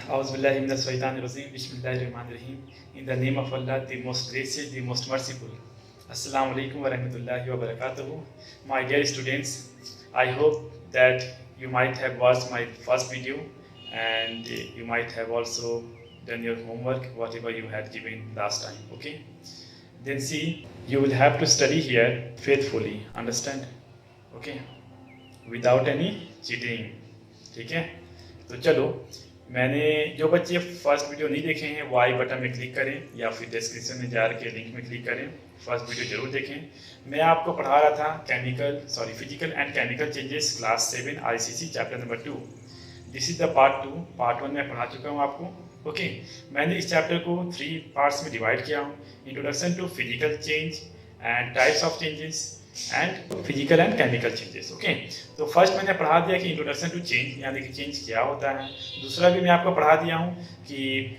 Auzubillahiminash-shaytanir-rajeem. Bismillahir-rahmanir-rahim. In the name of Allah, the most gracious, the most merciful. Assalamu alaikum wa rahmatullahi wa barakatuhu. My dear students, I hope that you might have watched my first video and you might have also done your homework, whatever you had given last time. Okay? Then see, you will have to study here faithfully. Understand? Okay? Without any cheating. ठीक है? तो चलो, मैंने जो बच्चे first video नहीं देखे हैं वो आई बटन में क्लिक करें या फिर डिस्क्रिप्शन में जाकर लिंक में क्लिक करें, फर्स्ट वीडियो जरूर देखें। मैं आपको पढ़ा रहा था physical and chemical changes class 7 ICC chapter number 2। This is the part 2। Part 1 में पढ़ा चुका हूँ आपको। ओके, मैंने इस चैप्टर को 3 पार्ट्स में डिवाइड किया हूँ। Introduction to physical change and types of changes and physical and chemical changes. Okay, तो फर्स्ट मैंने पढ़ा दिया कि इंट्रोडक्शन टू चेंज यानी कि चेंज क्या होता है। दूसरा भी मैं आपको पढ़ा दिया हूँ कि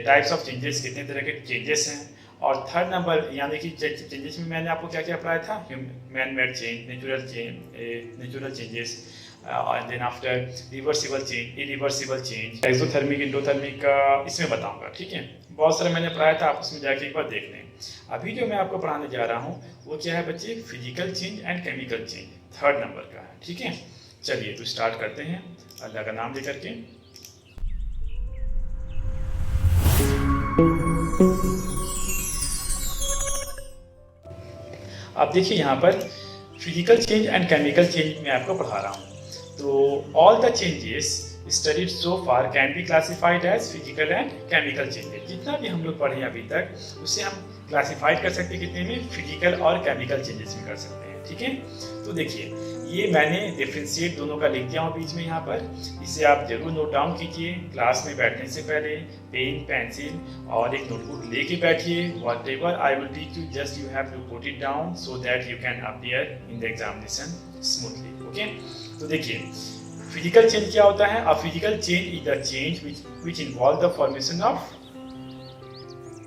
टाइप्स ऑफ चेंजेस कितने तरह के चेंजेस हैं। और थर्ड नंबर यानी कि चेंजेस में मैंने आपको क्या क्या पढ़ाया था, man made change, natural changes, and then after reversible change, irreversible change, exothermic, endothermic का इसमें बताऊंगा। ठीक है, बहुत सारे मैंने पढ़ाया था, आप उसमें जाके एक बार देख लें। अभी जो मैं आपको पढ़ाने जा रहा हूँ वो क्या है बच्चे, physical change and chemical change, third number का है। ठीक है, चलिए तो स्टार्ट करते हैं अल्लाह का नाम लेकर के। अब देखिए यहाँ पर physical change and chemical change मैं आपको पढ़ा रहा हूँ। तो all the changes studied so far can be classified as physical and chemical changes. जितना भी हम लोग पढ़े अभी तक उसे हम क्लासिफाइड कर सकते हैं कितने में, फिजिकल और केमिकल चेंजेस में कर सकते हैं। ठीक है, तो देखिए ये मैंने डिफ्रेंशिएट दोनों का लिख दिया हूँ बीच में यहाँ पर, इसे आप जरूर नोट डाउन कीजिए। क्लास में बैठने से पहले पेन, पेंसिल और एक नोटबुक लेके बैठिए। Whatever I will teach you, just you have to put it down so that you can appear in the examination smoothly. Okay, तो देखिए फिजिकल चेंज क्या होता है। A physical change is the change which involve the formation of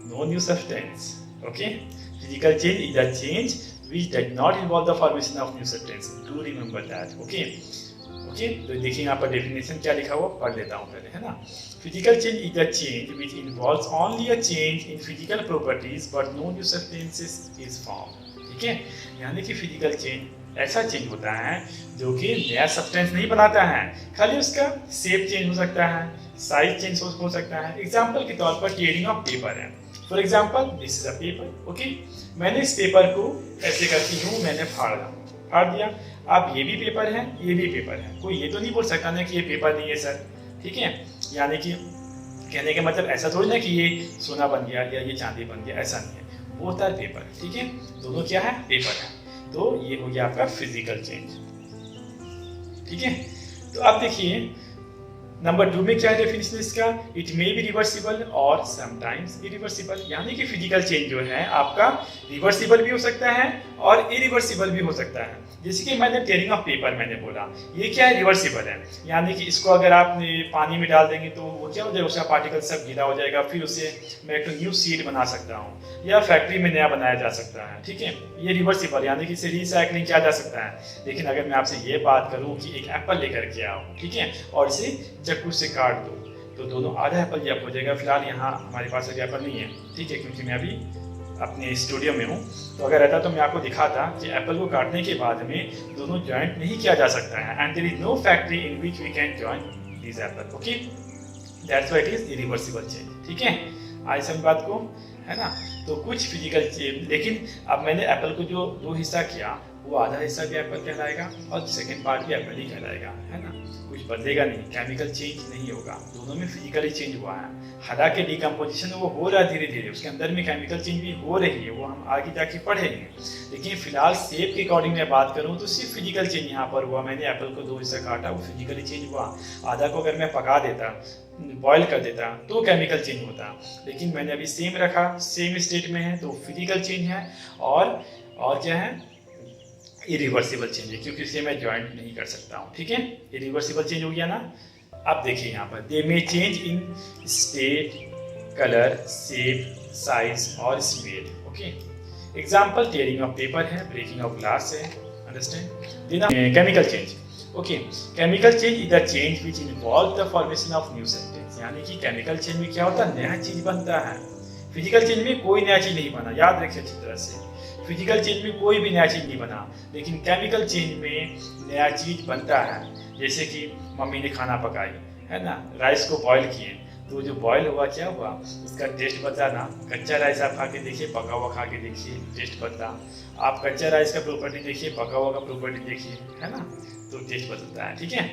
no new substance. Okay, physical change is the change which does not involve the formation of new substance. Do remember that. Okay. Okay, तो देखिए यहाँ पर definition क्या लिखा हुआ, पढ़ लेता हूँ पहले, है ना। Physical change is the change which involves only a change in physical properties but no new substances is form. ठीक है, यानी कि फिजिकल चेंज ऐसा चेंज होता है जो कि नया सब्सटेंस नहीं बनाता है, खाली उसका शेप चेंज हो सकता है, साइज चेंज हो सकता है। एग्जाम्पल के तौर पर टेयरिंग ऑफ पेपर है। For example this is a paper. Okay, मैंने इस पेपर को ऐसे करती हूँ, मैंने फाड़ दिया। अब ये भी पेपर है, ये भी पेपर है, कोई ये तो नहीं बोल सकता ना कि ये पेपर नहीं है सर। ठीक है, यानी कि कहने का मतलब ऐसा थोड़ी ना कि ये सोना बन गया या ये चांदी बन गया, ऐसा नहीं है, वो होता है पेपर। ठीक है, दोनों क्या है, पेपर है। तो ये हो गया आपका फिजिकल चेंज। ठीक है, तो अब देखिए नंबर 2 में क्या है डेफिनेशन इसका, इट मे बी रिवर्सिबल और समटाइम्स इरिवर्सिबल। यानी कि फिजिकल चेंज जो है आपका रिवर्सिबल भी हो सकता है और इरिवर्सिबल भी हो सकता है। जैसे कि मैंने टेयरिंग ऑफ पेपर मैंने बोला, ये क्या है, रिवर्सिबल है। यानी कि इसको अगर आप पानी में डाल देंगे तो वो क्या हो जाएगा, उसका पार्टिकल सब गीला हो जाएगा, फिर उसे मैं एक न्यू सीड बना सकता हूँ या फैक्ट्री में नया बनाया जा सकता है। ठीक है, ये रिवर्सिबल यानी कि इसे रिसाइकलिंग किया जा सकता है। लेकिन अगर मैं आपसे ये बात करूँ कि एक एप्पल लेकर के आओ, ठीक है, और इसे चाकू से काट दो तो दोनों आधा एप्पल जब हो जाएगा। फिलहाल यहाँ हमारे पास अभी एप्पल नहीं है, ठीक है, क्योंकि मैं अभी अपने स्टूडियो में हूँ। तो अगर रहता तो मैं आपको दिखाता कि एप्पल को काटने के बाद में दोनों जॉइंट नहीं किया जा सकता है, and there is no factory in which we can join this apple. Okay, that's why it is irreversible change. ठीक है, आई समझ बात को, है ना। तो कुछ फिजिकल चेंज, लेकिन अब मैंने एप्पल को जो 2 हिस्सा किया वो आधा हिस्सा भी एप्पल कहलाएगा और सेकंड पार्ट भी एप्पल ही कहलाएगा, है ना। कुछ बदलेगा नहीं, केमिकल चेंज नहीं होगा, दोनों में फिजिकली चेंज हुआ है। हालांकि डिकम्पोजिशन वो हो रहा है धीरे धीरे, उसके अंदर में केमिकल चेंज भी हो रही है, वो हम आगे जाके पढ़ेंगे। लेकिन फिलहाल शेप के अकॉर्डिंग मैं बात करूँ तो सिर्फ फिजिकल चेंज यहाँ पर हुआ। मैंने एप्पल को 2 हिस्सा काटा, वो फिजिकली चेंज हुआ। आधा को अगर मैं पका देता, बॉयल कर देता तो केमिकल चेंज होता, लेकिन मैंने अभी सेम रखा, सेम स्टेट में है, तो फिजिकल चेंज है। और क्या है, इरिवर्सिबल चेंज है, क्योंकि इसे मैं ज्वाइंट नहीं कर सकता हूँ। ठीक है, इरिवर्सिबल चेंज हो गया ना। अब देखिए यहाँ पर they may change in state, colour, shape, size और smell. Okay, example tearing of paper है, ब्रेकिंग ऑफ ग्लास है, understand. Chemical change, okay, chemical change is the change which involve the formation of new substance, यानी कि chemical change में क्या होता है, नया चीज बनता है। फिजिकल चेंज में कोई नया चीज नहीं बना, याद रखिए अच्छी तरह से। फिजिकल चेंज में कोई भी नया चीज नहीं बना, लेकिन केमिकल चेंज में नया चीज बनता है। जैसे कि मम्मी ने खाना पकाई है ना, राइस को बॉईल किए, तो जो बॉईल हुआ क्या हुआ, उसका टेस्ट बदला ना। कच्चा राइस आप खा के देखिए, पका हुआ खा के देखिए, टेस्ट बदला। आप कच्चा राइस का प्रॉपर्टी देखिए, पका हुआ का प्रॉपर्टी देखिए, है ना, तो टेस्ट बदलता है। ठीक है,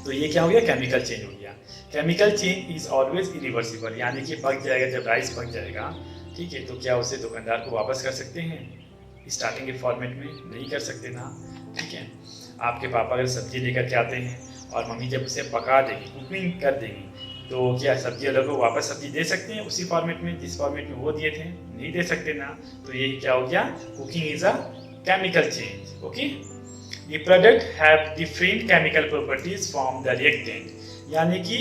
तो ये क्या हो गया, केमिकल चेंज हो गया। Chemical change is always irreversible, यानी कि पक जाएगा, जब राइस पक जाएगा, ठीक है, तो क्या उसे दुकानदार को वापस कर सकते हैं स्टार्टिंग के फॉर्मेट में? नहीं कर सकते ना। ठीक है, आपके पापा अगर सब्जी लेकर के आते हैं और मम्मी जब उसे पका देगी, कुकिंग कर देगी, तो क्या सब्जी वालों को वापस सब्जी दे सकते हैं उसी फॉर्मेट में जिस फॉर्मेट में वो दिए थे? नहीं दे सकते ना। तो ये क्या हो गया, cooking is a chemical change. Okay, the product have different chemical properties from the reactant, यानी कि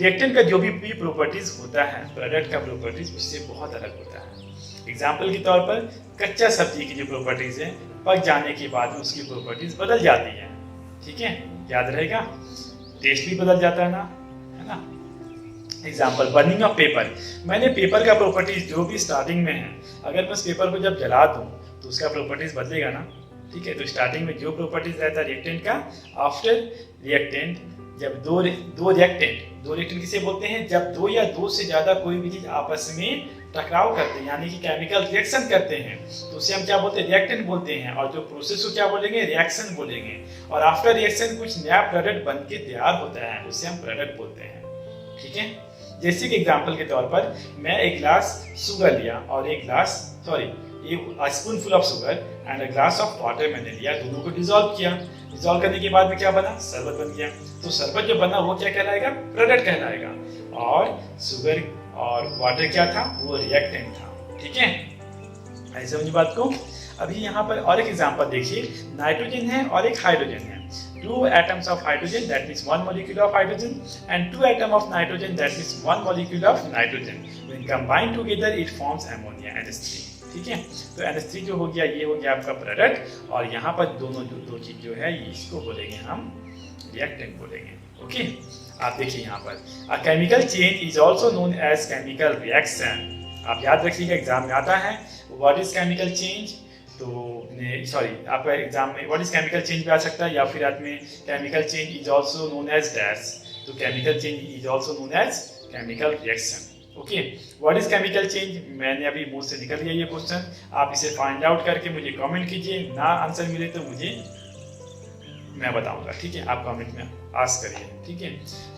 रिएक्टेंट का जो भी प्रॉपर्टीज होता है, प्रोडक्ट का प्रॉपर्टीज उससे बहुत अलग होता है। एग्जाम्पल के तौर पर कच्चा सब्जी की जो प्रॉपर्टीज है, पक जाने के बाद में उसकी प्रॉपर्टीज बदल जाती है। ठीक है, याद रहेगा, टेस्ट भी बदल जाता है ना, है ना। एग्जाम्पल, बर्निंग ऑफ पेपर, मैंने पेपर का प्रॉपर्टीज जो भी स्टार्टिंग में है, अगर मैं उस पेपर को जब जला दूं तो उसका प्रॉपर्टीज बदलेगा ना। ठीक है, तो स्टार्टिंग में जो प्रॉपर्टीज रहता है रिएक्टेंट का, आफ्टर रिएक्टेंट जब दो रिएक्टेंट किसे बोलते हैं, जब दो या दो से ज्यादा कोई भी चीज आपस में टकराव करते हैं, यानी कि केमिकल रिएक्शन करते हैं, तो उसे हम क्या बोलते हैं, रिएक्टेंट बोलते हैं। और जो प्रोसेस को क्या बोलेंगे, रिएक्शन बोलेंगे। और आफ्टर रिएक्शन कुछ नया प्रोडक्ट बन के तैयार होता है, उसे हम प्रोडक्ट बोलते हैं। ठीक है, जैसे कि एग्जाम्पल के तौर पर मैं एक ग्लास शुगर लिया और एक spoonful of sugar and a glass of water मैंने लिया, दोनों को डिसॉल्व किया। डिसॉल्व करने के बाद में क्या बना, शरबत बन गया। तो शरबत जो बना वो क्या कहलाएगा, प्रोडक्ट कहलाएगा। और शुगर और वाटर क्या था, वो रिएक्टेंट था। ठीक है, ऐसे समझिए बात को। अभी यहाँ पर और एक एग्जांपल देखिए, नाइट्रोजन है और एक हाइड्रोजन है। 2 atoms of hydrogen, that means 1 molecule of hydrogen, and 2 atoms of nitrogen, that means 1 molecule of nitrogen. When combined together, it forms ammonia, NH3. ठीक है, तो NH3 जो हो गया, ये हो गया आपका प्रोडक्ट, और यहाँ पर दोनों दो चीज जो है, इसको बोलेंगे हम रिएक्टेंट बोलेंगे। ओके, आप देखिए यहाँ पर, a chemical change is also known as chemical reaction. आप याद रखिएगा, एग्जाम में आता है व्हाट इज केमिकल चेंज, तो सॉरी आपका एग्जाम में व्हाट इज केमिकल चेंज भी आ सकता है, या फिर बाद में chemical change is also known as dash, तो chemical change is also known as chemical reaction. Okay, what is chemical change, मैंने अभी मुंह से निकल गया ये क्वेश्चन, आप इसे फाइंड आउट करके मुझे कमेंट कीजिए, ना आंसर मिले तो मुझे मैं बताऊंगा। ठीक है, आप कमेंट में आस्क करिए। ठीक है,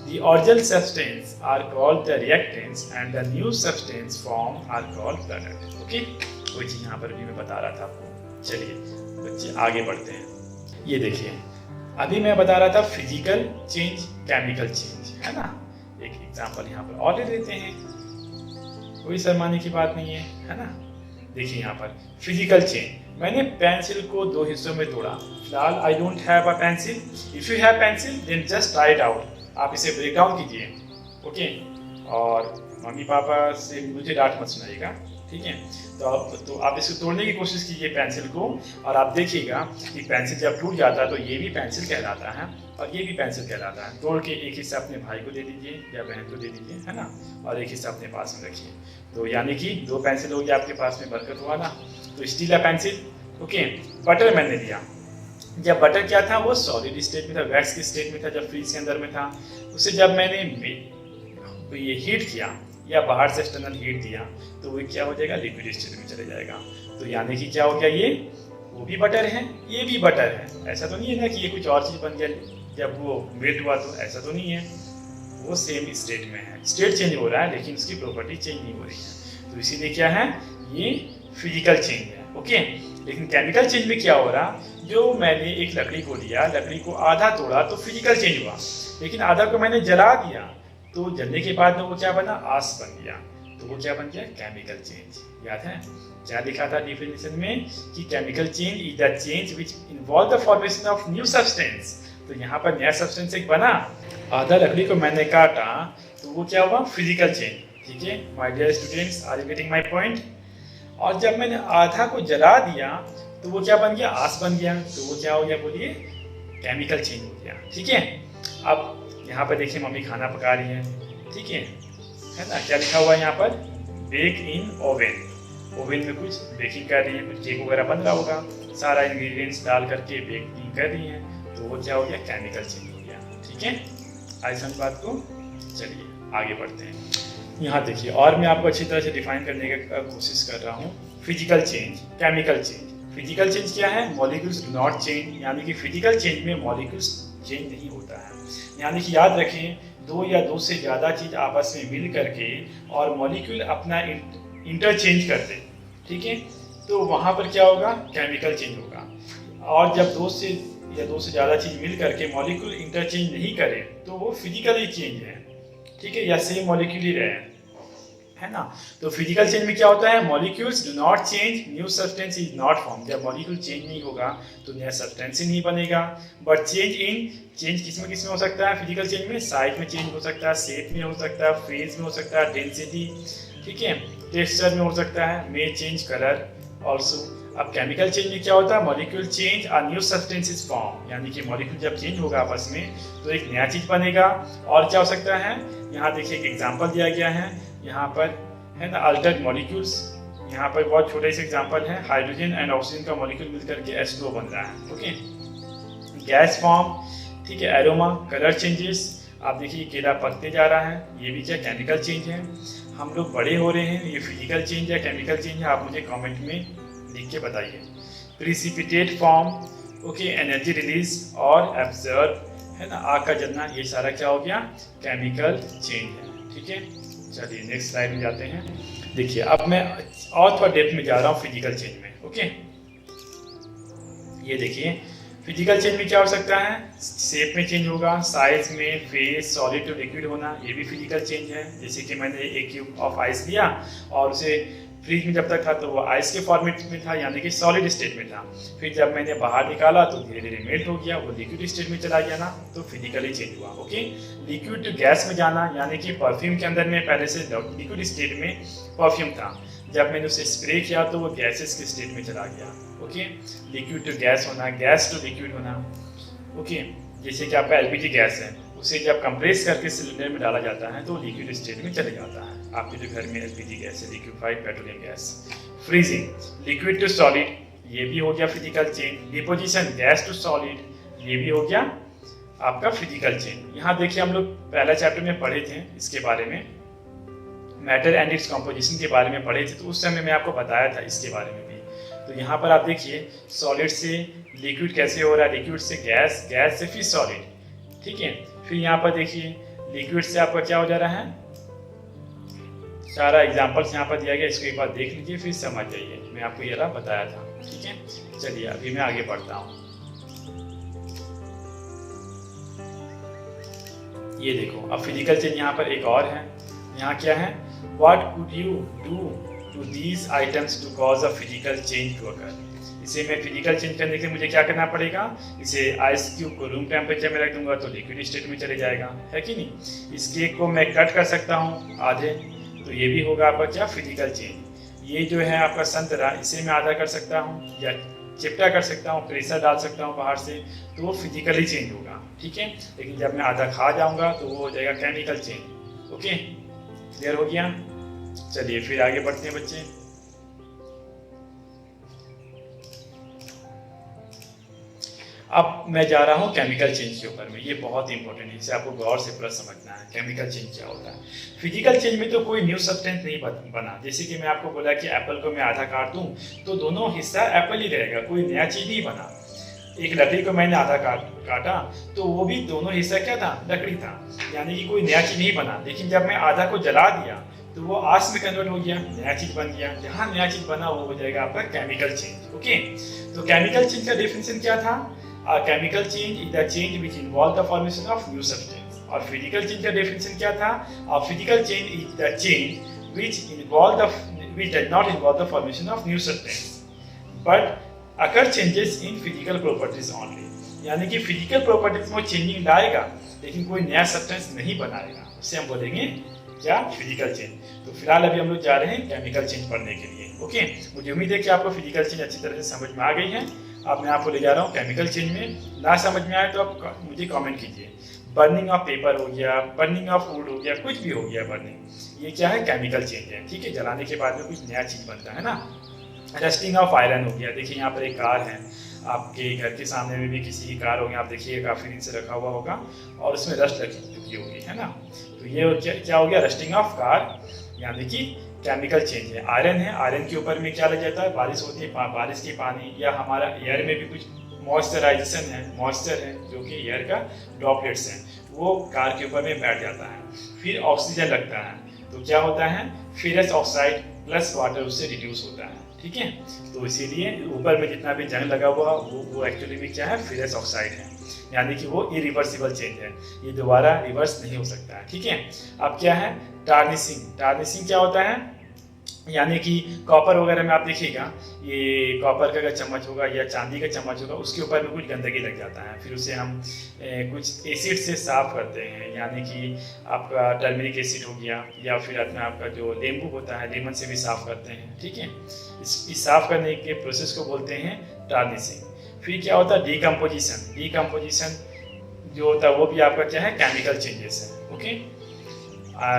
the original substance are called the reactants and the new substance form are called product. Okay, कोई चीज यहाँ पर भी मैं बता रहा था आपको। चलिए बच्चे आगे बढ़ते हैं। ये देखिए, अभी मैं बता रहा था फिजिकल चेंज, केमिकल चेंज, है ना। एक एग्जांपल यहाँ पर और ले लेते हैं, कोई शर्माने की बात नहीं है ना। देखिए यहाँ पर फिजिकल चेंज, मैंने पेंसिल को 2 हिस्सों में तोड़ा। फिलहाल I don't have a pencil, if you have pencil then just try it out, आप इसे ब्रेक डाउन कीजिए। ओके, और मम्मी पापा से मुझे डांट मत सुनाइएगा। ठीक है, तो आप इसको तोड़ने की कोशिश कीजिए पेंसिल को, और आप देखिएगा कि पेंसिल जब टूट जाता है तो ये भी पेंसिल कहलाता है और ये भी पेंसिल कहलाता है। तोड़ के एक हिस्सा अपने भाई को दे दीजिए या बहन को दे दीजिए, है ना, और एक हिस्सा अपने पास में रखिए। तो यानी कि 2 पेंसिल हो गया आपके पास में, बरकत हुआ ना। तो स्टील है पेंसिल। ओके, बटर मैंने लिया, जब बटर क्या था, वो सॉलिड स्टेट में था, वैक्स के स्टेट में था, जब फ्रीज के अंदर में था। उसे जब मैंने ये हीट किया या बाहर से एक्सटर्नल हीट दिया, तो वो क्या हो जाएगा, लिक्विड स्टेट में चले जाएगा। तो यानी कि क्या हो गया, ये वो भी बटर है, ये भी बटर है। ऐसा तो नहीं है ना कि ये कुछ और चीज बन गया जब वो मेल्ट हुआ, तो ऐसा तो नहीं है, वो सेम स्टेट में है। स्टेट चेंज हो रहा है लेकिन उसकी प्रॉपर्टी चेंज नहीं हो रही है, तो इसीलिए क्या है, ये फिजिकल चेंज है। ओके, लेकिन केमिकल चेंज में क्या हो रहा, जो मैंने एक लकड़ी को लिया, लकड़ी को आधा तोड़ा तो फिजिकल चेंज हुआ, लेकिन आधा को मैंने जला दिया, तो जलने के बाद में वो क्या बना, आस बन गया, तो वो क्या बन गया, केमिकल चेंज। याद है क्या लिखा था डिफिनेशन में कि chemical change is the change which involve the formation of new substance. तो यहाँ पर नया सब्सटेंस एक बना, आधा लकड़ी को मैंने काटा, तो वो क्या हुआ, फिजिकल चेंज। ठीक है my dear students, are you getting my point. और जब मैंने आधा को जला दिया तो वो क्या बन गया, आस बन गया, तो वो क्या हो गया, बोलिए केमिकल चेंज हो गया। ठीक है, अब यहाँ पर देखिए मम्मी खाना पका रही है, ठीक है ना। क्या लिखा हुआ है यहाँ पर, बेक इन ओवन, ओवन में कुछ बेकिंग कर रही है, कुछ केक वगैरह बन रहा होगा, सारा इंग्रेडिएंट्स डाल करके बेकिंग कर रही है, तो वो क्या हो गया, केमिकल चेंज हो गया। ठीक है, आज समझ बात को, चलिए आगे बढ़ते हैं। यहाँ देखिए और मैं आपको अच्छी तरह से डिफाइन करने की कोशिश कर रहा हूँ, physical change, chemical change. Physical change क्या है, मॉलिक्यूल्स डू नॉट चेंज, यानी कि फिजिकल चेंज में मॉलिक्यूल्स चेंज नहीं होता है, यानी कि याद रखें दो या दो से ज़्यादा चीज़ आपस में मिल करके और मॉलिक्यूल अपना इंटरचेंज करते, ठीक है, तो वहाँ पर क्या होगा, केमिकल चेंज होगा। और जब दो से ज़्यादा चीज़ मिल करके मॉलिक्यूल इंटरचेंज नहीं करे तो वो फिजिकली चेंज है, ठीक है, या सेम मॉलिक्यूल ही रहे, है ना। तो फिजिकल चेंज में क्या होता है, molecules do not change, new substance is not form. जब मॉलिक्यूल चेंज नहीं होगा तो नया सब्सटेंस ही नहीं बनेगा। बट चेंज किस में हो सकता है, फिजिकल चेंज में साइज में चेंज हो सकता है, शेप में हो सकता है, फेज में हो सकता है, डेंसिटी, ठीक है, टेक्सचर में हो सकता है, मे चेंज कलर ऑल्सो। अब केमिकल चेंज में क्या होता है, मॉलिक्यूल चेंज और न्यू सब्सटेंस इज फॉर्म, यानी कि मॉलिक्यूल जब चेंज होगा आपस में तो एक नया चीज बनेगा। और क्या हो सकता है, यहाँ देखिए एक एग्जांपल दिया गया है यहाँ पर, है ना, अल्टर्ड मॉलिक्यूल्स। यहाँ पर बहुत छोटे से एग्जांपल है, हाइड्रोजन एंड ऑक्सीजन का मॉलिक्यूल मिलकर के H2O बन रहा है, ओके। गैस फॉर्म, ठीक है, एरोमा, कलर चेंजेस। आप देखिए केला पकते जा रहा है, ये भी क्या केमिकल चेंज है। हम लोग बड़े हो रहे हैं, ये फिजिकल चेंज है केमिकल चेंज है, आप मुझे कमेंट में लिख के बताइए। Precipitate form, okay, energy release और एब्जॉर्ब, है ना, आग का जलना, ये सारा क्या हो गया, केमिकल चेंज है। ठीक है, चलिए नेक्स्ट स्लाइड में जाते हैं। देखिए अब मैं और थोड़ा डेप्थ में जा रहा हूँ फिजिकल चेंज में, ओके। ये देखिए फिजिकल चेंज में क्या हो सकता है, शेप में चेंज होगा, साइज में, फेस, सॉलिड टू लिक्विड होना, ये भी फिजिकल चेंज है। जैसे कि मैंने एक क्यूब ऑफ आइस लिया और उसे फ्रिज में जब तक था तो वो आइस के फॉर्मेट में था, यानी कि सॉलिड स्टेट में था। फिर जब मैंने बाहर निकाला तो धीरे धीरे मेल्ट हो गया, वो लिक्विड स्टेट में चला गया ना, तो फिजिकली चेंज हुआ, ओके। लिक्विड टू गैस में जाना, यानी कि परफ्यूम के अंदर में पहले से लिक्विड स्टेट में परफ्यूम था, जब मैंने उसे स्प्रे किया तो वो गैसेस के स्टेट में चला गया, ओके। लिक्विड टू गैस होना, गैस टू लिक्विड होना, ओके। जैसे कि आपका एलपीजी गैस है, उसे जब कंप्रेस करके सिलेंडर में डाला जाता है तो लिक्विड स्टेट में चले जाता है। आपके जो घर में एलपीजी गैस है, liquefied petroleum gas. Freezing, liquid to solid, ये भी हो गया physical change. Deposition, gas to solid, ये भी हो गया आपका फिजिकल चेंज। यहाँ देखिए हम लोग पहला चैप्टर में पढ़े थे इसके बारे में, मैटर एंड इट्स कॉम्पोजिशन के बारे में पढ़े थे, तो उस समय मैं आपको बताया था इसके बारे में भी। तो यहाँ पर आप देखिए सॉलिड से लिक्विड कैसे हो रहा है, लिक्विड से गैस, गैस से फिर सॉलिड, ठीक है। फिर यहाँ पर देखिए लिक्विड से आपका क्या हो जा रहा है, सारा एग्जाम्पल्स यहाँ पर दिया गया, इसको एक बार देख लीजिए फिर समझ जाइए, मैं आपको ये वाला बताया था, ठीक है। चलिए अभी मैं आगे बढ़ता हूँ। ये देखो अब फिजिकल चेंज यहाँ पर एक और है, यहाँ क्या है, what could you do to these items to cause a physical change to occur. इसे मैं फिजिकल चेंज करने के लिए मुझे क्या करना पड़ेगा, इसे आइस क्यूब को रूम टेम्परेचर में रख दूंगा तो लिक्विड स्टेट में चले जाएगा, है कि नहीं। इस केक को मैं कट कर सकता हूँ आधे, तो ये भी होगा आपका क्या, फिजिकल चेंज। ये जो है आपका संतरा, इसे मैं आधा कर सकता हूँ या चिपटा कर सकता हूँ, प्रेशर डाल सकता हूँ बाहर से, तो वो फिजिकली चेंज होगा, ठीक है। लेकिन जब मैं आधा खा जाऊँगा तो वो हो जाएगा केमिकल चेंज, ओके। क्लियर हो गया, चलिए फिर आगे बढ़ते हैं बच्चे। अब मैं जा रहा हूँ केमिकल चेंज के ऊपर में, ये बहुत इंपॉर्टेंट है, इसे आपको गौर से पूरा समझना है। केमिकल चेंज क्या होता है, फिजिकल चेंज में तो कोई न्यू सब्सटेंस नहीं बना। जैसे कि मैं आपको बोला कि एप्पल को मैं आधा काट दूँ तो दोनों हिस्सा एप्पल ही रहेगा, कोई नया चीज नहीं बना। एक लकड़ी को मैंने आधा काटा तो वो भी दोनों हिस्सा क्या था, लकड़ी था, यानी कि कोई नया चीज नहीं बना। लेकिन जब मैं आधा को जला दिया तो वो आग में कन्वर्ट हो गया, नया चीज बन गया। जहाँ नया चीज बना वो हो जाएगा आपका केमिकल चेंज, ओके। तो केमिकल चेंज का डेफिनेशन क्या था, A chemical change is the change which involve the formation of new substance। और फिजिकल चेंज का डेफिनेशन क्या था, A physical change is the change which does not involve the formation of new substance but occur changes in physical properties only। यानी कि physical properties में changing लाएगा लेकिन कोई नया सब्सटेंस नहीं बनाएगा, उसे हम बोलेंगे क्या, फिजिकल चेंज। तो फिलहाल अभी हम लोग जा रहे हैं केमिकल चेंज पढ़ने के लिए, ओके। मुझे उम्मीद है कि आपको फिजिकल चेंज अच्छी तरह से समझ में आ गई है। अब मैं आपको ले जा रहा हूँ केमिकल चेंज में। ना समझ में आए तो आप मुझे कमेंट कीजिए। बर्निंग ऑफ पेपर हो गया, बर्निंग ऑफ वुड हो गया, कुछ भी हो गया बर्निंग, ये क्या है? केमिकल चेंज है। ठीक है, जलाने के बाद में कुछ नया चीज़ बनता है ना। रस्टिंग ऑफ आयरन हो गया। देखिए यहाँ पर एक कार है, आपके घर के सामने में भी किसी की कार होगी, आप देखिए काफ़ी दिन से रखा हुआ होगा और उसमें रस्ट लगी चुकी होगी, है ना। तो ये क्या हो गया? रस्टिंग ऑफ कार, यानी कि केमिकल चेंज है। आयरन है, आयरन के ऊपर में क्या लग जाता है? बारिश होती है, बारिश के पानी या हमारा एयर में भी कुछ मॉइस्चराइजेशन है, मॉइस्चर है जो कि एयर का ड्रॉपलेट्स हैं, वो कार के ऊपर में बैठ जाता है। फिर ऑक्सीजन लगता है, तो क्या होता है? फेरस ऑक्साइड प्लस वाटर उससे रिड्यूस होता है। ठीक है, तो इसीलिए ऊपर में जितना भी जंग लगा हुआ वो एक्चुअली में क्या है? फेरस ऑक्साइड है, यानी कि वो इरिवर्सिबल चेंज है, ये दोबारा रिवर्स नहीं हो सकता है। ठीक है, अब क्या है? टार्निशिंग। टार्निशिंग क्या होता है? यानी कि कॉपर वगैरह में आप देखिएगा, ये कॉपर का अगर चम्मच होगा या चांदी का चम्मच होगा, उसके ऊपर में कुछ गंदगी लग जाता है, फिर उसे हम कुछ एसिड से साफ करते हैं, यानी कि आपका टर्मरिक एसिड हो गया या फिर अपना आपका जो नींबू होता है, लेमन से भी साफ करते हैं। ठीक है, इस साफ करने के प्रोसेस को बोलते हैं टार्निशिंग। फिर क्या होता है? डिकम्पोजिशन। डिकम्पोजिशन जो होता है वो भी आपका क्या है? केमिकल चेंजेस है। ओके,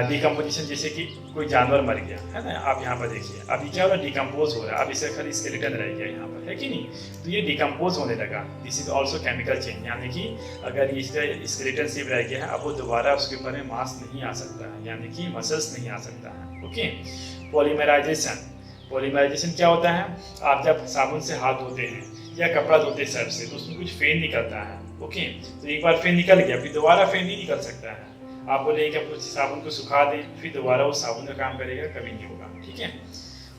डिकम्पोजिशन जैसे कि कोई जानवर मर गया है ना, आप यहाँ पर देखिए अभी क्या हो रहा है? डिकम्पोज हो रहा है, अब इसे खाली स्केलेटन रह गया यहाँ पर, है कि नहीं? तो ये डिकम्पोज होने लगा, this is also chemical change, यानी कि अगर ये स्केलेटन शेप रह गया है, अब वो दोबारा उसके ऊपर में मांस नहीं आ सकता है, यानी कि मसल्स नहीं आ सकता है। Okay, polymerisation. पॉलीमराइजेशन क्या होता है? आप जब साबुन से हाथ धोते हैं या कपड़ा धोते हैं सर्फ से, तो उसमें कुछ फेन निकलता है। ओके, तो एक बार फेन निकल गया, फिर दोबारा फेन नहीं निकल सकता है। आप बोले कि आप साबुन को सुखा दें, फिर दोबारा वो साबुन का काम करेगा, कभी नहीं होगा। ठीक है,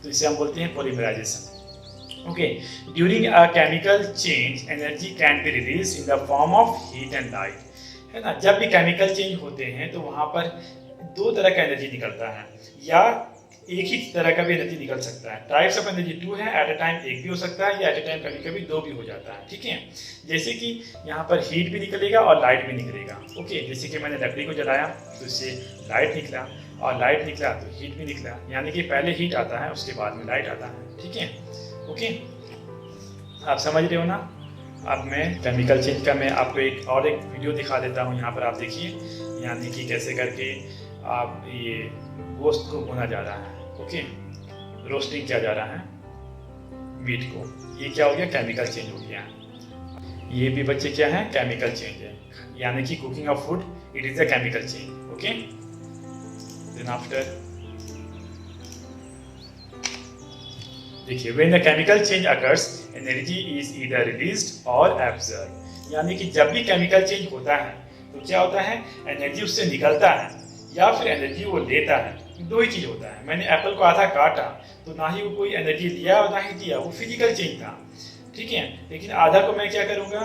तो इसे हम बोलते हैं polymerisation. Okay, during a chemical change energy can be released in the form of heat and light, है ना। जब भी केमिकल चेंज होते हैं तो वहाँ पर दो तरह का एनर्जी निकलता है, या एक ही तरह का भी एनर्जी निकल सकता है। टाइप्स ऑफ एनर्जी टू है, एट अ टाइम एक भी हो सकता है, या एट अ टाइम कभी कभी दो भी हो जाता है। ठीक है, जैसे कि यहाँ पर हीट भी निकलेगा और लाइट भी निकलेगा। ओके, जैसे कि मैंने लकड़ी को जलाया तो इससे लाइट निकला, और लाइट निकला तो हीट भी निकला, यानी कि पहले हीट आता है उसके बाद में लाइट आता है। ठीक है, ओके, आप समझ रहे हो ना। अब मैं केमिकल चेंज का मैं आपको एक वीडियो दिखा देता हूँ, यहाँ पर आप देखिए, यानी कि कैसे करके आप ये गोश्त को भुना जा रहा है। ओके, रोस्टिंग किया जा रहा है मीट को, ये क्या हो गया? केमिकल चेंज हो गया। ये भी बच्चे क्या है? केमिकल चेंज है, यानी कि cooking of food, it is a chemical change. Okay, then after देखिए, when the chemical change occurs energy is either released or absorb, यानी कि जब भी केमिकल चेंज होता है तो क्या होता है? एनर्जी उससे निकलता है या फिर एनर्जी वो लेता है। दो ही चीज होता है। मैंने एप्पल को आधा काटा तो ना ही वो कोई एनर्जी लिया और ना ही दिया, वो फिजिकल चेंज था। ठीक है, लेकिन आधा को मैं क्या करूंगा?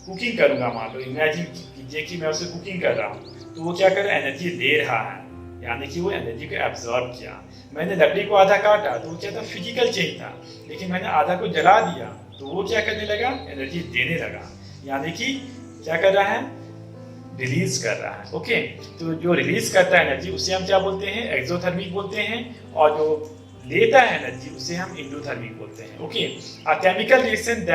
कुकिंग करूंगा। मान लो इमेजिन कीजिए कि मैं उसे कुकिंग कर रहा हूँ, तो वो क्या कर रहा है? एनर्जी ले रहा है, यानी कि वो एनर्जी को एब्जॉर्ब किया। मैंने लकड़ी को आधा काटा तो वो क्या था? फिजिकल चेंज था, लेकिन मैंने आधा को जला दिया तो वो क्या करने लगा? एनर्जी देने लगा, यानी कि क्या कर रहा है? रिलीज कर रहा है। ओके, तो जो रिलीज करता है एनर्जी उसे हम क्या बोलते हैं? एक्सोथर्मिक बोलते हैं, और जो लेता है एनर्जी उसे हम इंडोथर्मिक बोलते हैं। Okay, a chemical reaction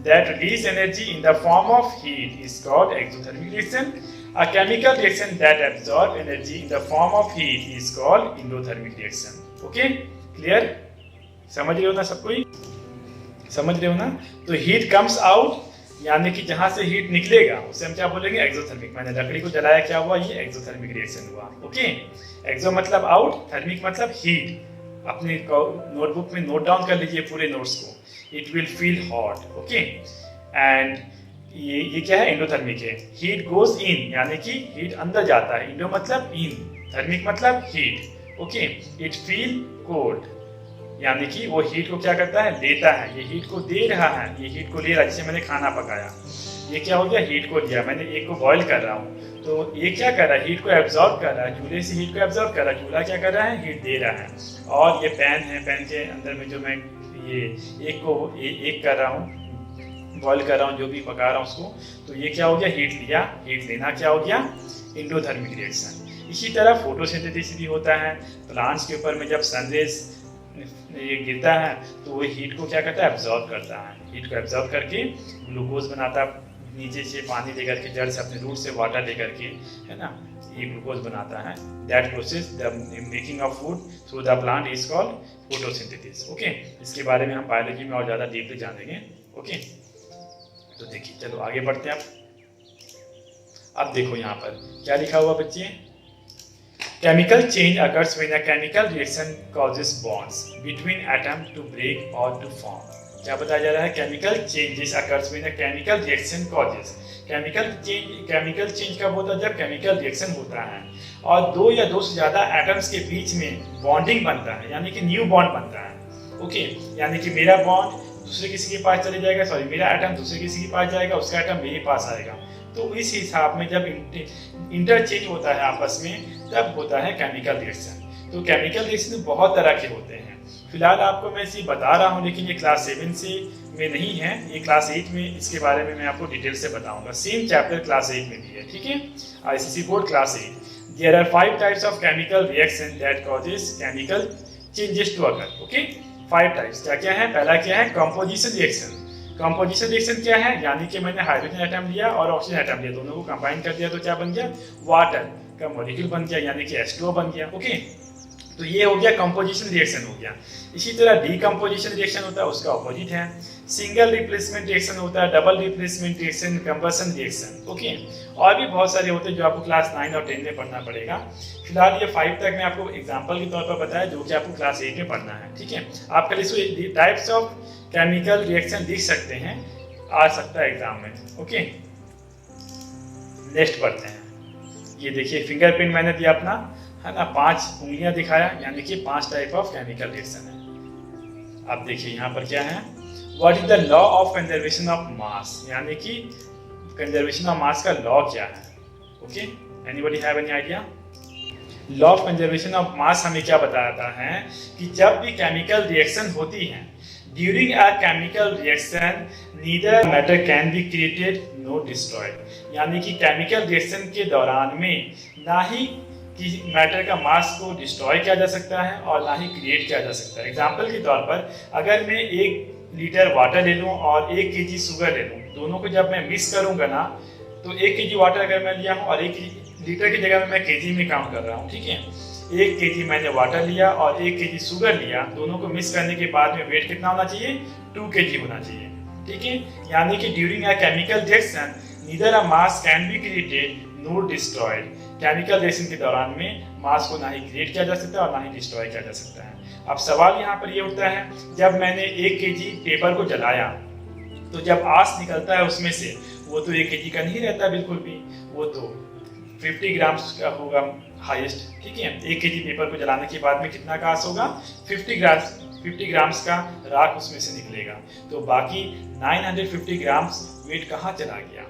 that release energy in the form of heat is called exothermic reaction. A chemical reaction that absorb energy in the form of heat is called endothermic reaction. Okay, clear? समझ रहे हो ना सब कोई? समझ रहे हो ना? तो heat comes out, यानी कि जहां से हीट निकलेगा उसे हम क्या बोलेंगे? एक्सोथर्मिक। मैंने लकड़ी को जलाया, क्या हुआ? ये एक्सोथर्मिक रिएक्शन हुआ। ओके, एक्सो मतलब आउट, थर्मिक मतलब हीट। अपने नोटबुक में नोट डाउन कर लीजिए पूरे नोट्स को। It will feel hot. Okay, and ये क्या है? एंडोथर्मिक है। हीट गोज इन, यानी कि हीट अंदर जाता है। इंडो मतलब इन, थर्मिक मतलब heat. Okay, it feel cold, यानी कि वो हीट को क्या करता है? लेता है। ये हीट को दे रहा है, ये हीट को ले रहा है। जैसे मैंने खाना पकाया, ये क्या हो गया? हीट को लिया। मैंने एक को बॉईल कर रहा हूँ तो ये क्या कर रहा है? हीट को एब्जॉर्ब कर रहा है, चूल्हे से हीट को एब्जॉर्ब कर रहा है। चूल्हा क्या कर रहा है? हीट दे रहा है। और ये पैन है, पैन के अंदर में जो मैं ये एक कर रहा हूँ, बॉईल कर रहा हूँ, जो भी पका रहा हूँ उसको, तो ये क्या हो गया? हीट लिया। हीट लेना क्या हो गया? Endothermic reaction. इसी तरह फोटोसिंथेसिस भी होता है। प्लांट्स के ऊपर में जब सनरेज ये गिरता है तो वो हीट को क्या करता है, एब्जॉर्ब करता है। हीट को एब्जॉर्ब करके ग्लूकोज बनाता है, नीचे से पानी लेकर के, जड़ से अपने रूट से वाटर लेकर के, है ना, ये ग्लूकोज बनाता है। That process the making of food through the plant is called photosynthesis. Okay, इसके बारे में हम बायोलॉजी में और ज़्यादा डीपली जानेंगे। ओके, तो देखिए, चलो आगे बढ़ते हैं। अब देखो यहाँ पर क्या लिखा हुआ बच्चे, chemical change occurs when a chemical reaction causes bonds between atoms to break or to form। क्या बताया जा रहा है, chemical changes occurs when a chemical reaction causes। Chemical change कब होता है, जब केमिकल रिएक्शन होता है और दो या दो से ज्यादा एटम्स के बीच में बॉन्डिंग बनता है, यानी कि न्यू बॉन्ड बनता है। ओके, यानी कि मेरा बॉन्ड दूसरे किसी के पास चले जाएगा, सॉरी मेरा एटम दूसरे किसी के पास जाएगा, उसका एटम मेरे पास आएगा। तो इस हिसाब में जब इंटरचेंज होता है आपस में, तब होता है केमिकल रिएक्शन। तो केमिकल रिएक्शन बहुत तरह के होते हैं। फिलहाल आपको मैं इसे बता रहा हूँ, लेकिन ये क्लास 7 से में नहीं है, ये क्लास 8 में इसके बारे में मैं आपको डिटेल से बताऊंगा। सेम चैप्टर क्लास 8 में भी है, ठीक है, ICSE board class 8। There are 5 types of chemical reaction that causes chemical changes to occur. Okay, 5 types क्या क्या है। पहला क्या है, कंपोजिशन रिएक्शन। कंपोजिशन रिएक्शन क्या है, यानी कि मैंने हाइड्रोजन एटम लिया और ऑक्सीजन एटम लिया, दोनों को कंबाइन कर दिया तो क्या बन गया, वाटर का मॉलिक्यूल बन गया, यानी कि H2O बन गया। ओके, तो ये हो गया कंपोजिशन रिएक्शन हो गया। इसी तरह डीकंपोजिशन रिएक्शन होता है, उसका ऑपोजिट है। सिंगल रिप्लेसमेंट रिएक्शन होता है, double replacement reaction, combustion reaction. Okay, और भी बहुत सारे होते हैं जो आपको क्लास 9 और 10 में पढ़ना पड़ेगा। फिलहाल ये 5 तक मैं आपको एग्जांपल के तौर पर बताया, जो कि आपको क्लास 8 में पढ़ना है, ठीक है। आप कल इसको टाइप्स ऑफ केमिकल रिएक्शन लिख सकते हैं, आ सकता है एग्जाम में। ओके, नेक्स्ट पढ़ते हैं। ये देखिए फिंगरप्रिंट मैंने दिया अपना, है ना, 5 उंगलियां दिखाया, यानी कि 5 टाइप ऑफ केमिकल रिएक्शन है। अब देखिए यहाँ पर क्या है, what is the law of conservation of mass, यानी कि कंजर्वेशन ऑफ मास का लॉ क्या है। Okay, anybody have any idea. Law of conservation of मास हमें क्या बताता है कि जब भी केमिकल रिएक्शन होती है, during a chemical reaction neither matter can be created no destroyed, यानी कि केमिकल रिएक्शन के दौरान में ना ही कि मैटर का मास को डिस्ट्रॉय किया जा सकता है और ना ही क्रिएट किया जा सकता है। एग्जाम्पल के तौर पर अगर मैं 1 लीटर वाटर ले लूँ और 1 kg शुगर ले लूँ, दोनों को जब मैं मिक्स करूँगा ना, तो 1 kg वाटर अगर मैं लिया हूँ और 1 लीटर की जगह में मैं केजी में काम कर रहा हूँ, ठीक है। 1 kg मैंने वाटर लिया और 1 kg शुगर लिया, दोनों को मिक्स करने के बाद में वेट कितना होना चाहिए, 2 kg होना चाहिए, ठीक है। यानी कि during a chemical reaction neither a mass can be created no destroyed, chemical reaction के दौरान में मास को ना ही क्रिएट किया जा सकता है और ना ही डिस्ट्रॉय किया जा सकता है। अब सवाल यहाँ पर ये उठता है, जब मैंने 1 kg पेपर को जलाया, तो जब आस निकलता है उसमें से, वो तो 1 kg का नहीं रहता बिल्कुल भी, वो तो 50 ग्राम्स का होगा हाईएस्ट, ठीक है। 1 kg पेपर को जलाने के बाद में कितना का आस होगा, 50 ग्राम्स का राख उसमें से निकलेगा। तो बाकी 950 ग्राम्स वेट कहाँ चला गया,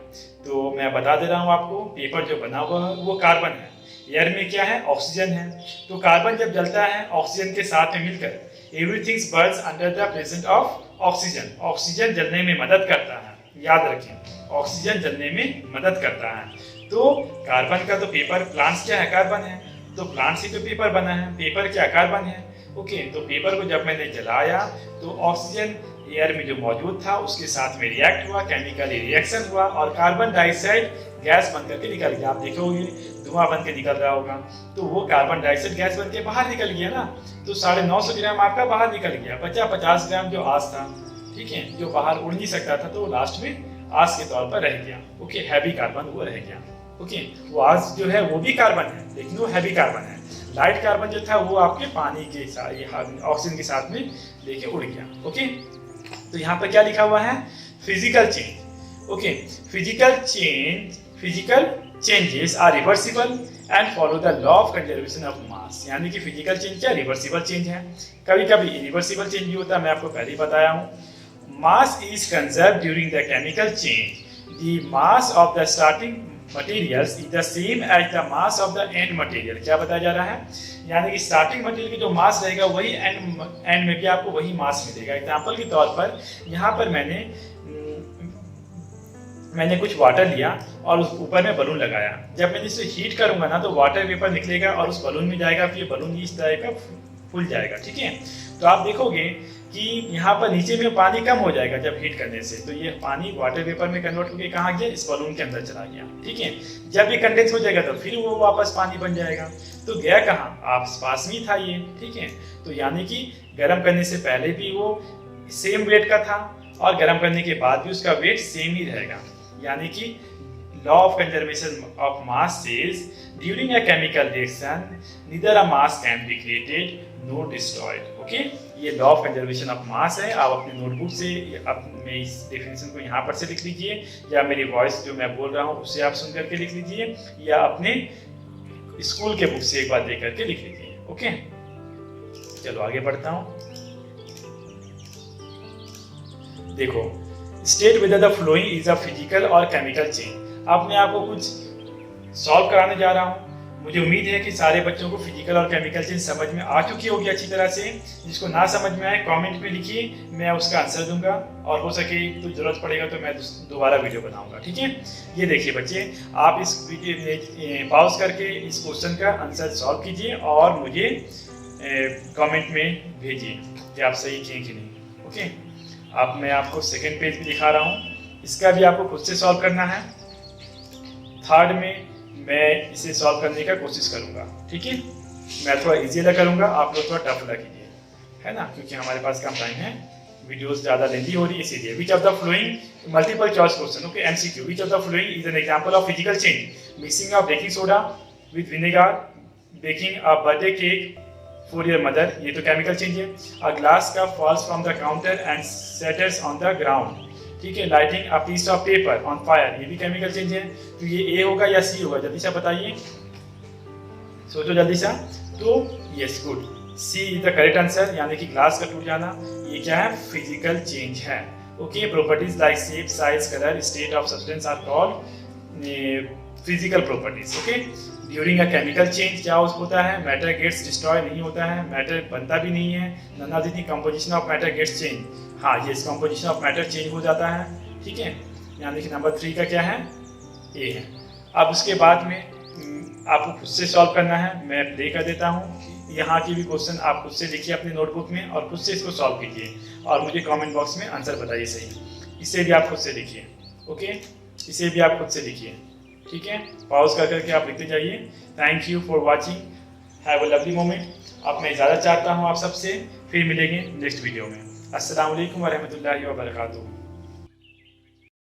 तो मैं बता दे रहा हूँ आपको, पेपर जो बना हुआ है वो कार्बन है, एयर में क्या है, ऑक्सीजन है। तो कार्बन जब जलता है ऑक्सीजन के साथ में मिलकर, everything Burns under the presence of oxygen, oxygen जलने में मदद करता है, याद रखें, ऑक्सीजन जलने में मदद करता है। तो कार्बन का तो पेपर, प्लांट्स क्या है, कार्बन है, तो प्लांट से तो पेपर बना है, पेपर क्या, कार्बन है। ओके, तो पेपर को जब मैंने जलाया तो ऑक्सीजन एयर में जो मौजूद था उसके साथ में रिएक्ट हुआ, केमिकली रिएक्शन हुआ और कार्बन डाइऑक्साइड गैस बन करके निकल गया। आप देखोगे धुआं बन के निकल रहा होगा, तो वो कार्बन डाइऑक्साइड गैस बन के बाहर निकल गया ना, तो 950 ग्राम आपका बाहर निकल गया, बचा 50 ग्राम जो आस था, ठीक है, जो बाहर उड़ नहीं सकता था, तो लास्ट में आस के तौर पर रह गया। ओके, हैवी कार्बन वो रह गया। ओके, वो आस जो है वो भी कार्बन है, लेकिन वो हैवी कार्बन है। लाइट कार्बन जो था वो आपके पानी के साथ, ऑक्सीजन के साथ में लेके उड़ गया। ओके, तो यहाँ पर क्या लिखा हुआ है, physical change. Okay, physical changes are reversible and follow the law of conservation of mass, यानी कि फिजिकल चेंज क्या, रिवर्सिबल चेंज है, कभी कभी इरिवर्सिबल चेंज भी होता है, मैं आपको पहले ही बताया हूँ। Mass is conserve during the chemical change, the mass of the starting materials is the same as the mass of the end material। क्या बताया जा रहा है, यानी कि स्टार्टिंग मटेरियल की जो मास रहेगा वही एंड में भी आपको वही मास मिलेगा। एग्जांपल के तौर पर यहाँ पर मैंने कुछ वाटर लिया और उस ऊपर में बलून लगाया, जब मैंने इसे हीट करूंगा ना तो वाटर वेपर निकलेगा और उस बलून में जाएगा, फिर बलून इस तरह का फूल जाएगा। ठीक है, तो आप देखोगे कि यहाँ पर नीचे में पानी कम हो जाएगा जब हीट करने से, तो ये पानी वाटर वेपर में कन्वर्ट होकर कहाँ गया, इस बलून के अंदर चला गया। ठीक है, जब ये कंडेंस हो जाएगा तो फिर वो वापस पानी बन जाएगा। तो गया कहाँ, आप पास में था ये। ठीक है, तो यानी कि गर्म करने से पहले भी वो सेम वेट का था और गर्म करने के बाद भी उसका वेट सेम ही रहेगा। यानी कि law of conservation of mass says during a chemical reaction neither a mass can be created no destroyed. Okay, ये law of conservation of mass है। आप अपनी नोटबुक से अपने इस डेफिनेशन को यहाँ पर से लिख लीजिए, या मेरी वॉइस जो मैं बोल रहा हूँ उससे आप सुन करके लिख लीजिए, या अपने स्कूल के बुक से एक बार देख करके लिख लीजिए। ओके, चलो आगे बढ़ता हूँ। देखो, state whether the following is a physical और केमिकल चेंज। अब मैं आपको कुछ सॉल्व कराने जा रहा हूँ। मुझे उम्मीद है कि सारे बच्चों को फिजिकल और केमिकल चेंज समझ में आ चुकी होगी अच्छी तरह से। जिसको ना समझ में आए कमेंट में लिखिए, मैं उसका आंसर दूंगा, और हो सके तो जरूरत पड़ेगा तो मैं दोबारा वीडियो बनाऊंगा। ठीक है, ये देखिए बच्चे, आप इस वीडियो में पॉज करके इस क्वेश्चन का आंसर सॉल्व कीजिए और मुझे कमेंट में भेजिए कि आप सही किए कि नहीं। ओके, अब मैं आपको सेकेंड पेज भी दिखा रहा हूँ, इसका भी आपको खुद से सॉल्व करना है। थर्ड में मैं इसे सॉल्व करने का कोशिश करूंगा। ठीक है, मैं थोड़ा इजी वाला करूंगा, आप लोग थोड़ा टफ वाला कीजिए, है ना, क्योंकि हमारे पास कम टाइम है, वीडियोस ज़्यादा लेंदी हो रही है इसीलिए। Which of the following multiple choice question. Okay, MCQ. Which of the following is an example of physical change? Mixing of baking soda with vinegar, baking a birthday cake for your mother, ये तो chemical change है। A glass cup falls from the counter and settles on the ground. ठीक है, lighting a piece of paper on fire, ये भी chemical change है। तो ये ए होगा या सी होगा, जल्दी से बताइए, सोचो जल्दी से। तो yes, good, C is the correct answer, यानी कि ग्लास का टूट जाना ये क्या है, फिजिकल चेंज है। Okay, properties like shape, size, colour, state of substance are called physical properties. Okay, during a chemical change क्या होता है, मैटर गेट्स डिस्ट्रॉय नहीं होता है, मैटर बनता भी नहीं है। None of the composition of matter gets change, हाँ ये कंपोजिशन ऑफ मैटर चेंज हो जाता है। ठीक है, यानी कि नंबर 3 का क्या है, ए है। अब उसके बाद में आपको खुद से सॉल्व करना है, मैं प्ले कर देता हूँ। यहाँ की भी क्वेश्चन आप खुद से लिखिए अपने नोटबुक में और खुद से इसको सॉल्व कीजिए और मुझे कमेंट बॉक्स में आंसर बताइए सही। इसे भी आप खुद से लिखिए। ओके, इसे भी आप खुद से लिखिए। ठीक है, पॉज कर करके आप लिखते जाइए। Thank you for watching, have a lovely moment. अब मैं इजाज़त चाहता हूँ आप सबसे, फिर मिलेंगे नेक्स्ट वीडियो में। अस्सलाम वालेकुम व रहमतुल्लाहि व बरकातुहू।